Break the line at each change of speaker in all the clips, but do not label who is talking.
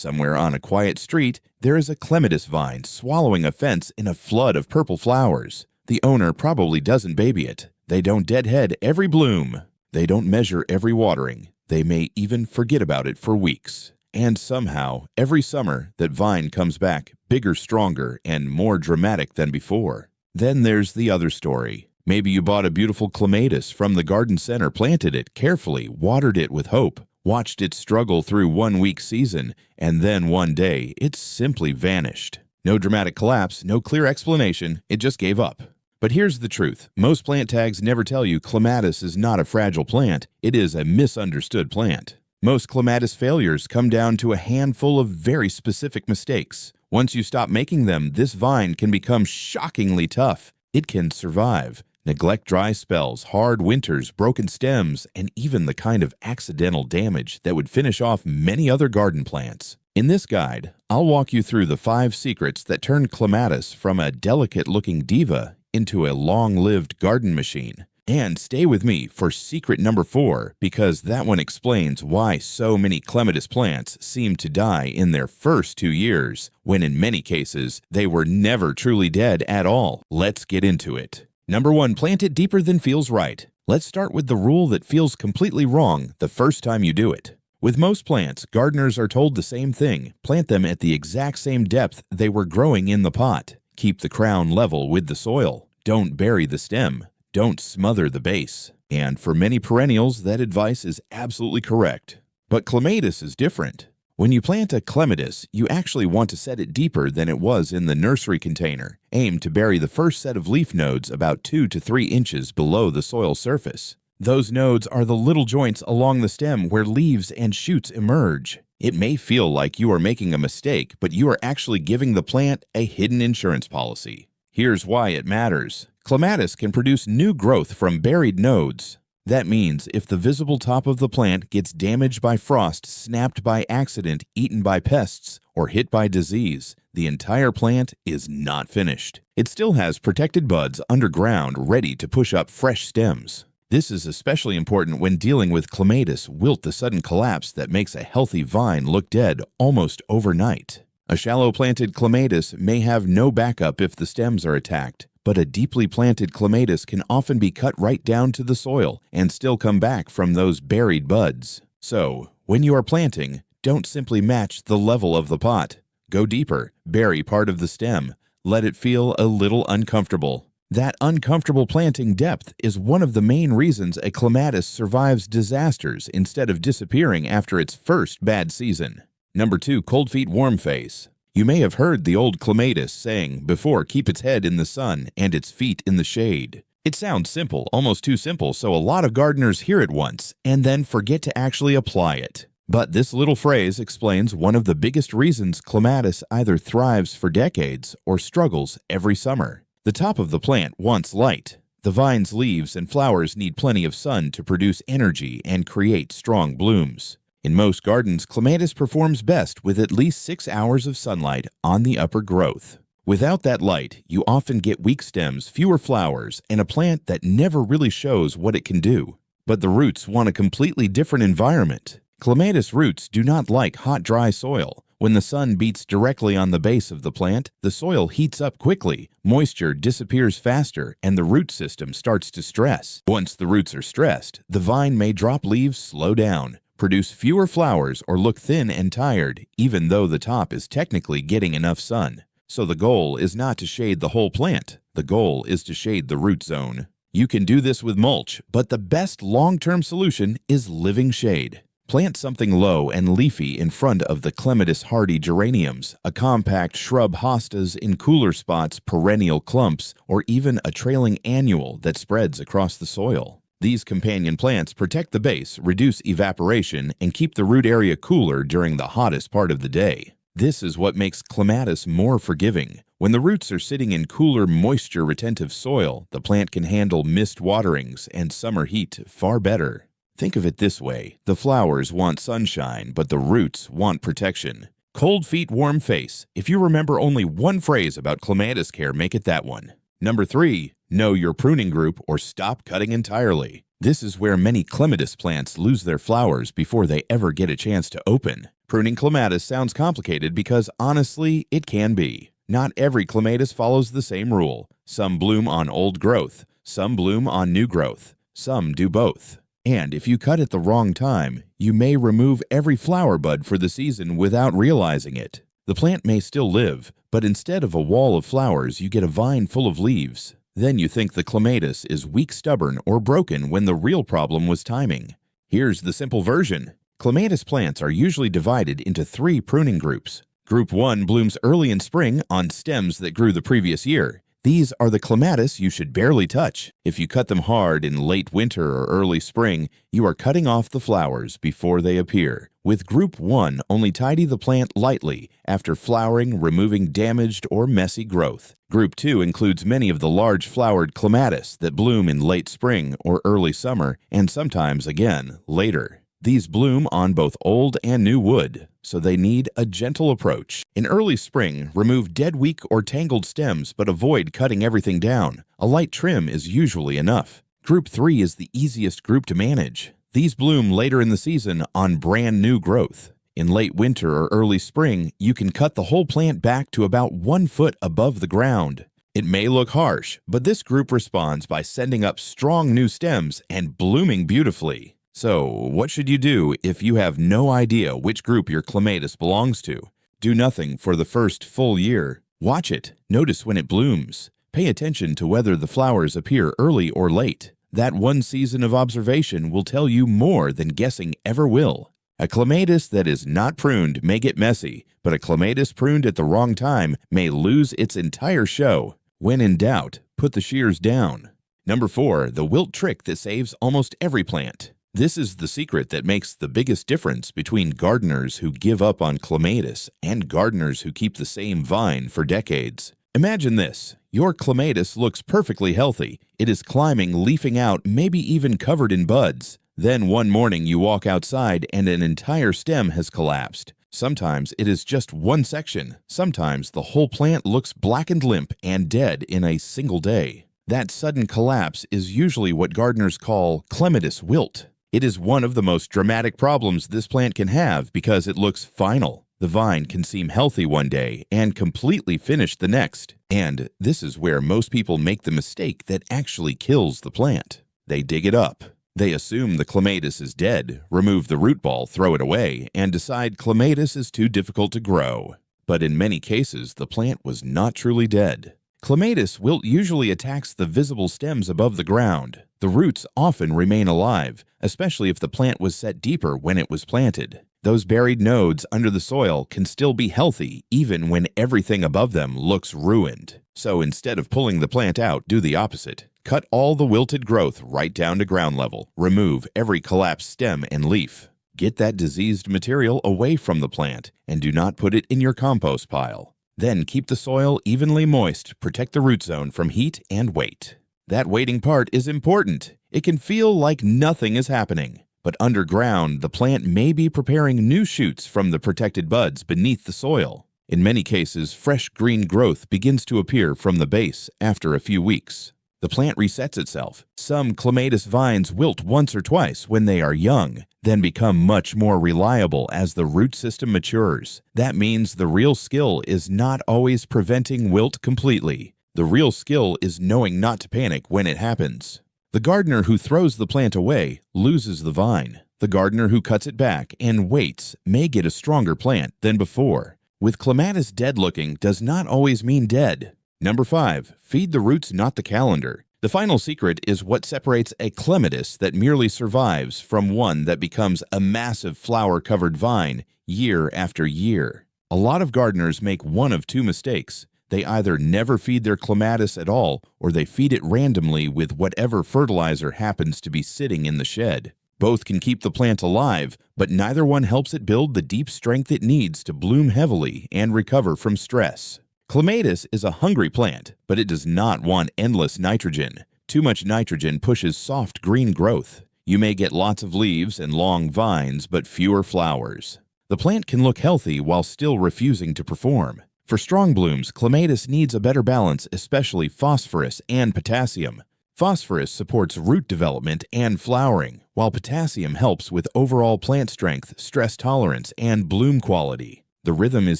Somewhere on a quiet street, there is a clematis vine swallowing a fence in a flood of purple flowers. The owner probably doesn't baby it. They don't deadhead every bloom. They don't measure every watering. They may even forget about it for weeks. And somehow, every summer, that vine comes back bigger, stronger, and more dramatic than before. Then there's the other story. Maybe you bought a beautiful clematis from the garden center, planted it carefully, watered it with hope, watched it struggle through 1 week season, and then one day, it simply vanished. No dramatic collapse, no clear explanation, it just gave up. But here's the truth. Most plant tags never tell you clematis is not a fragile plant, it is a misunderstood plant. Most clematis failures come down to a handful of very specific mistakes. Once you stop making them, this vine can become shockingly tough. It can survive. Neglect dry spells, hard winters, broken stems, and even the kind of accidental damage that would finish off many other garden plants. In this guide, I'll walk you through the 5 secrets that turn clematis from a delicate-looking diva into a long-lived garden machine. And stay with me for secret number 4, because that one explains why so many clematis plants seem to die in their first 2 years, when in many cases, they were never truly dead at all. Let's get into it. Number 1, plant it deeper than feels right. Let's start with the rule that feels completely wrong the first time you do it. With most plants, gardeners are told the same thing. Plant them at the exact same depth they were growing in the pot. Keep the crown level with the soil. Don't bury the stem. Don't smother the base. And for many perennials, that advice is absolutely correct. But clematis is different. When you plant a clematis, you actually want to set it deeper than it was in the nursery container. Aim to bury the first set of leaf nodes about 2 to 3 inches below the soil surface. Those nodes are the little joints along the stem where leaves and shoots emerge. It may feel like you are making a mistake, but you are actually giving the plant a hidden insurance policy. Here's why it matters. Clematis can produce new growth from buried nodes. That means if the visible top of the plant gets damaged by frost, snapped by accident, eaten by pests, or hit by disease, the entire plant is not finished. It still has protected buds underground ready to push up fresh stems. This is especially important when dealing with clematis wilt, the sudden collapse that makes a healthy vine look dead almost overnight. A shallow planted clematis may have no backup if the stems are attacked, but a deeply planted clematis can often be cut right down to the soil and still come back from those buried buds. So, when you are planting, don't simply match the level of the pot. Go deeper, bury part of the stem, let it feel a little uncomfortable. That uncomfortable planting depth is one of the main reasons a clematis survives disasters instead of disappearing after its first bad season. Number 2, cold feet, warm face. You may have heard the old clematis saying before, keep its head in the sun and its feet in the shade. It sounds simple, almost too simple, so a lot of gardeners hear it once and then forget to actually apply it. But this little phrase explains one of the biggest reasons clematis either thrives for decades or struggles every summer. The top of the plant wants light. The vine's leaves and flowers need plenty of sun to produce energy and create strong blooms. In most gardens, clematis performs best with at least 6 hours of sunlight on the upper growth. Without that light, you often get weak stems, fewer flowers, and a plant that never really shows what it can do. But the roots want a completely different environment. Clematis roots do not like hot, dry soil. When the sun beats directly on the base of the plant, the soil heats up quickly, moisture disappears faster, and the root system starts to stress. Once the roots are stressed, the vine may drop leaves, slow down, produce fewer flowers, or look thin and tired, even though the top is technically getting enough sun. So the goal is not to shade the whole plant. The goal is to shade the root zone. You can do this with mulch, but the best long-term solution is living shade. Plant something low and leafy in front of the clematis hardy geraniums, a compact shrub hostas in cooler spots, perennial clumps, or even a trailing annual that spreads across the soil. These companion plants protect the base, reduce evaporation, and keep the root area cooler during the hottest part of the day. This is what makes clematis more forgiving. When the roots are sitting in cooler, moisture-retentive soil, the plant can handle mist waterings and summer heat far better. Think of it this way. The flowers want sunshine, but the roots want protection. Cold feet, warm face. If you remember only one phrase about clematis care, make it that one. Number 3, know your pruning group or stop cutting entirely. This is where many clematis plants lose their flowers before they ever get a chance to open. Pruning clematis sounds complicated because honestly, it can be. Not every clematis follows the same rule. Some bloom on old growth, some bloom on new growth, some do both. And if you cut at the wrong time, you may remove every flower bud for the season without realizing it. The plant may still live, but instead of a wall of flowers, you get a vine full of leaves. Then you think the clematis is weak, stubborn, or broken when the real problem was timing. Here's the simple version. Clematis plants are usually divided into 3 pruning groups. Group 1 blooms early in spring on stems that grew the previous year. These are the clematis you should barely touch. If you cut them hard in late winter or early spring, you are cutting off the flowers before they appear. With Group 1, only tidy the plant lightly after flowering, removing damaged or messy growth. Group 2 includes many of the large flowered clematis that bloom in late spring or early summer, and sometimes again later. These bloom on both old and new wood, so they need a gentle approach. In early spring, remove dead, weak, or tangled stems, but avoid cutting everything down. A light trim is usually enough. Group 3 is the easiest group to manage. These bloom later in the season on brand new growth. In late winter or early spring, you can cut the whole plant back to about 1 foot above the ground. It may look harsh, but this group responds by sending up strong new stems and blooming beautifully. So, what should you do if you have no idea which group your clematis belongs to? Do nothing for the first full year. Watch it. Notice when it blooms. Pay attention to whether the flowers appear early or late. That one season of observation will tell you more than guessing ever will. A clematis that is not pruned may get messy, but a clematis pruned at the wrong time may lose its entire show. When in doubt, put the shears down. Number 4, the wilt trick that saves almost every plant. This is the secret that makes the biggest difference between gardeners who give up on clematis and gardeners who keep the same vine for decades. Imagine this. Your clematis looks perfectly healthy. It is climbing, leafing out, maybe even covered in buds. Then one morning you walk outside and an entire stem has collapsed. Sometimes it is just one section. Sometimes the whole plant looks black and limp and dead in a single day. That sudden collapse is usually what gardeners call clematis wilt. It is one of the most dramatic problems this plant can have because it looks final. The vine can seem healthy one day and completely finished the next. And this is where most people make the mistake that actually kills the plant. They dig it up. They assume the clematis is dead, remove the root ball, throw it away, and decide clematis is too difficult to grow. But in many cases, the plant was not truly dead. Clematis wilt usually attacks the visible stems above the ground. The roots often remain alive, especially if the plant was set deeper when it was planted. Those buried nodes under the soil can still be healthy even when everything above them looks ruined. So instead of pulling the plant out, do the opposite. Cut all the wilted growth right down to ground level. Remove every collapsed stem and leaf. Get that diseased material away from the plant and do not put it in your compost pile. Then keep the soil evenly moist, protect the root zone from heat, and wait. That waiting part is important. It can feel like nothing is happening, but underground, the plant may be preparing new shoots from the protected buds beneath the soil. In many cases, fresh green growth begins to appear from the base after a few weeks. The plant resets itself. Some clematis vines wilt once or twice when they are young, then become much more reliable as the root system matures. That means the real skill is not always preventing wilt completely. The real skill is knowing not to panic when it happens. The gardener who throws the plant away loses the vine. The gardener who cuts it back and waits may get a stronger plant than before. With clematis dead looking does not always mean dead. Number 5, feed the roots, not the calendar. The final secret is what separates a clematis that merely survives from one that becomes a massive flower-covered vine year after year. A lot of gardeners make one of two mistakes. They either never feed their clematis at all, or they feed it randomly with whatever fertilizer happens to be sitting in the shed. Both can keep the plant alive, but neither one helps it build the deep strength it needs to bloom heavily and recover from stress. Clematis is a hungry plant, but it does not want endless nitrogen. Too much nitrogen pushes soft green growth. You may get lots of leaves and long vines, but fewer flowers. The plant can look healthy while still refusing to perform. For strong blooms, clematis needs a better balance, especially phosphorus and potassium. Phosphorus supports root development and flowering, while potassium helps with overall plant strength, stress tolerance, and bloom quality. The rhythm is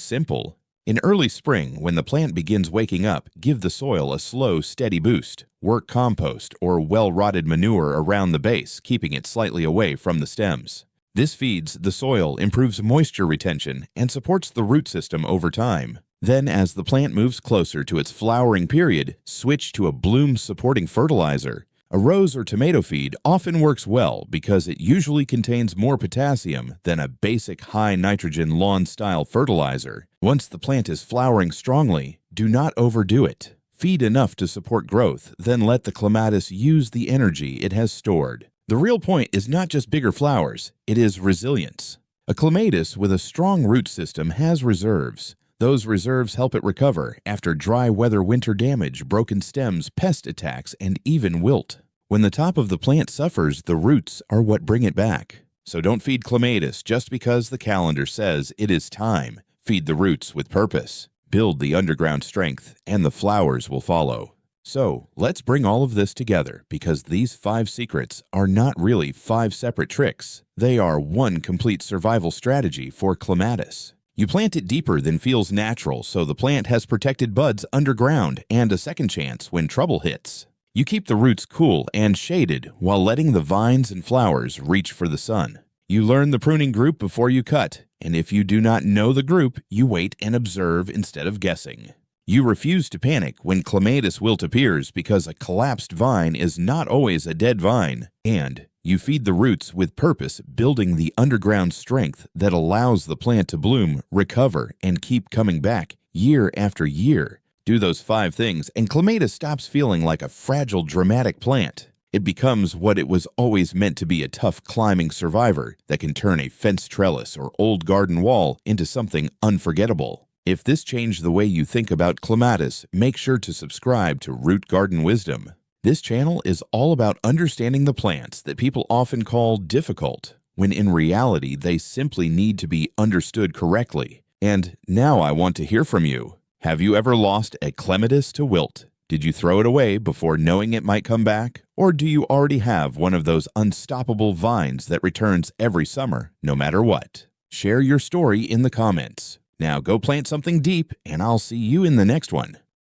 simple. In early spring, when the plant begins waking up, give the soil a slow, steady boost. Work compost or well-rotted manure around the base, keeping it slightly away from the stems. This feeds the soil, improves moisture retention, and supports the root system over time. Then, as the plant moves closer to its flowering period, switch to a bloom-supporting fertilizer. A rose or tomato feed often works well because it usually contains more potassium than a basic high-nitrogen lawn-style fertilizer. Once the plant is flowering strongly, do not overdo it. Feed enough to support growth, then let the clematis use the energy it has stored. The real point is not just bigger flowers, it is resilience. A clematis with a strong root system has reserves. Those reserves help it recover after dry weather winter damage, broken stems, pest attacks, and even wilt. When the top of the plant suffers, the roots are what bring it back. So don't feed clematis just because the calendar says it is time. Feed the roots with purpose. Build the underground strength, and the flowers will follow. So let's bring all of this together because these 5 secrets are not really 5 separate tricks. They are one complete survival strategy for clematis. You plant it deeper than feels natural so the plant has protected buds underground and a second chance when trouble hits. You keep the roots cool and shaded while letting the vines and flowers reach for the sun. You learn the pruning group before you cut, and if you do not know the group, you wait and observe instead of guessing. You refuse to panic when clematis wilt appears because a collapsed vine is not always a dead vine, and you feed the roots with purpose, building the underground strength that allows the plant to bloom, recover, and keep coming back year after year. Do those 5 things, and clematis stops feeling like a fragile, dramatic plant. It becomes what it was always meant to be, a tough climbing survivor that can turn a fence trellis or old garden wall into something unforgettable. If this changed the way you think about clematis, make sure to subscribe to Root Garden Wisdom. This channel is all about understanding the plants that people often call difficult, when in reality they simply need to be understood correctly. And now I want to hear from you. Have you ever lost a clematis to wilt? Did you throw it away before knowing it might come back? Or do you already have one of those unstoppable vines that returns every summer, no matter what? Share your story in the comments. Now go plant something deep, and I'll see you in the next one.